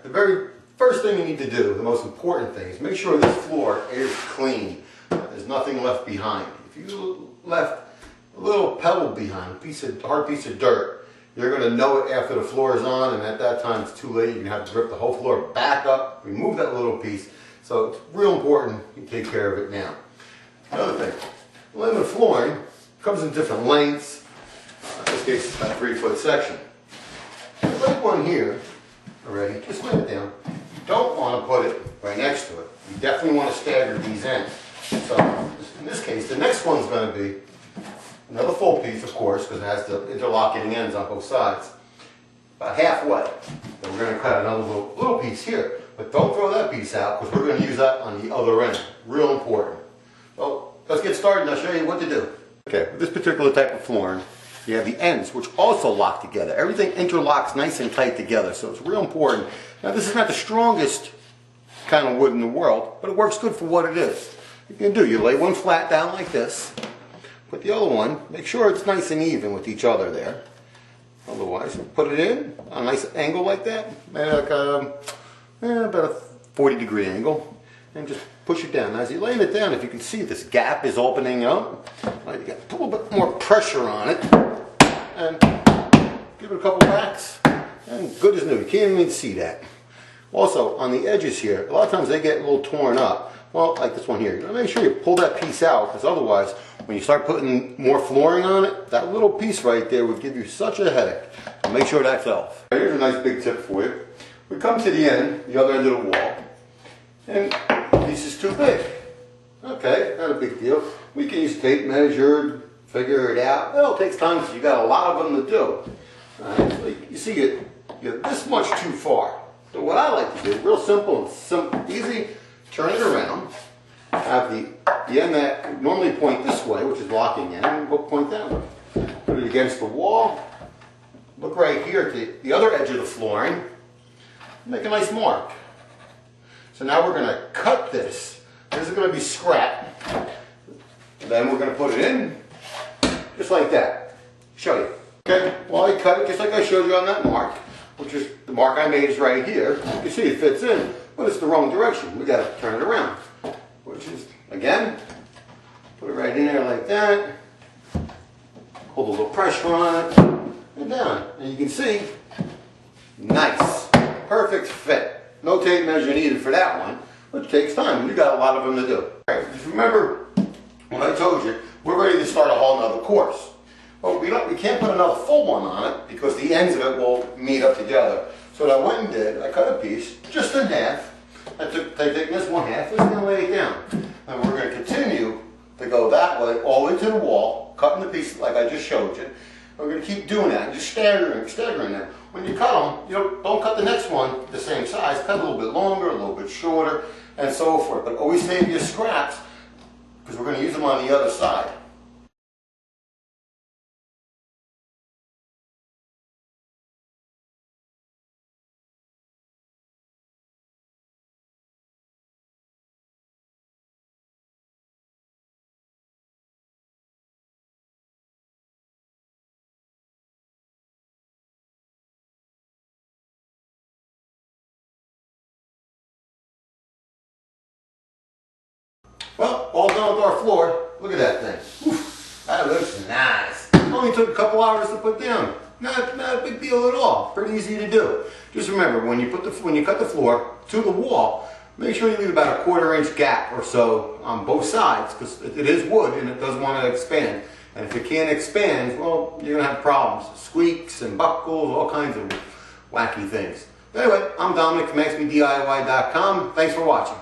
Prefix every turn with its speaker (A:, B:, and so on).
A: the very first thing you need to do, the most important thing, is make sure this floor is clean. There's nothing left behind. If you left a little pebble behind, a hard piece of dirt, you're going to know it after the floor is on, and at that time it's too late. You're going to have to rip the whole floor back up, remove that little piece. So it's real important you take care of it now. Another thing, laminate flooring comes in different lengths. In this case, it's about a 3-foot section. There's like one here already. Just lay it down. You don't want to put it right next to it. You definitely want to stagger these ends. So in this case, the next one's going to be another full piece, of course, because it has the interlocking ends on both sides. About halfway. Then we're going to cut another little piece here. But don't throw that piece out, because we're going to use that on the other end. Real important. So let's get started and I'll show you what to do. Okay, with this particular type of flooring, you have the ends, which also lock together. Everything interlocks nice and tight together, so it's real important. Now, this is not the strongest kind of wood in the world, but it works good for what it is. You can do, you lay one flat down like this, put the other one, make sure it's nice and even with each other there. Otherwise, put it in on a nice angle like that, maybe like about a 40-degree angle, and just push it down. Now, as you're laying it down, if you can see this gap is opening up, you got to put a little bit more pressure on it, and give it a couple whacks, and good as new. You can't even see that. Also, on the edges here, a lot of times they get a little torn up. Well, like this one here, you gotta make sure you pull that piece out, because otherwise, when you start putting more flooring on it, that little piece right there would give you such a headache. So make sure that's off. Here's a nice big tip for you. We come to the end, the other end of the wall, and the piece is too big. Okay, not a big deal. We can use tape measure, figure it out. Well, it takes time because you got a lot of them to do. So you see, you're this much too far. So what I like to do, real simple and easy, turn it around. Have the end that normally point this way, which is locking in, and we'll point that way. Put it against the wall. Look right here at the other edge of the flooring. Make a nice mark. So now we're going to cut this. This is going to be scrap. And then we're going to put it in, just like that. Show you. Okay, well, I cut it just like I showed you on that mark, which is the mark I made is right here. You can see it fits in, but it's the wrong direction. We got to turn it around, which is, again, put it right in there like that. Hold a little pressure on it, and down. And you can see, nice, perfect fit. No tape measure needed for that one, which takes time. You got a lot of them to do. All right, just remember when I told you, we're ready to start a whole nother course. But we can't put another full one on it because the ends of it will meet up together. So what I went and did, I cut a piece just in half. I took this one half, and I'm going to lay it down. And we're going to continue to go that way all the way to the wall, cutting the piece like I just showed you. We're going to keep doing that, just staggering them. When you cut them, don't cut the next one the same size. Cut a little bit longer, a little bit shorter, and so forth. But always save your scraps because we're going to use them on the other side. Well, all done with our floor. Look at that thing. Oof, that looks nice. Only took a couple hours to put down. Not a big deal at all. Pretty easy to do. Just remember, when you cut the floor to the wall, make sure you leave about a 1/4 inch gap or so on both sides, because it is wood and it does want to expand. And if it can't expand, well, you're going to have problems. Squeaks and buckles, all kinds of wacky things. But anyway, I'm Dominic from askmediy.com. Thanks for watching.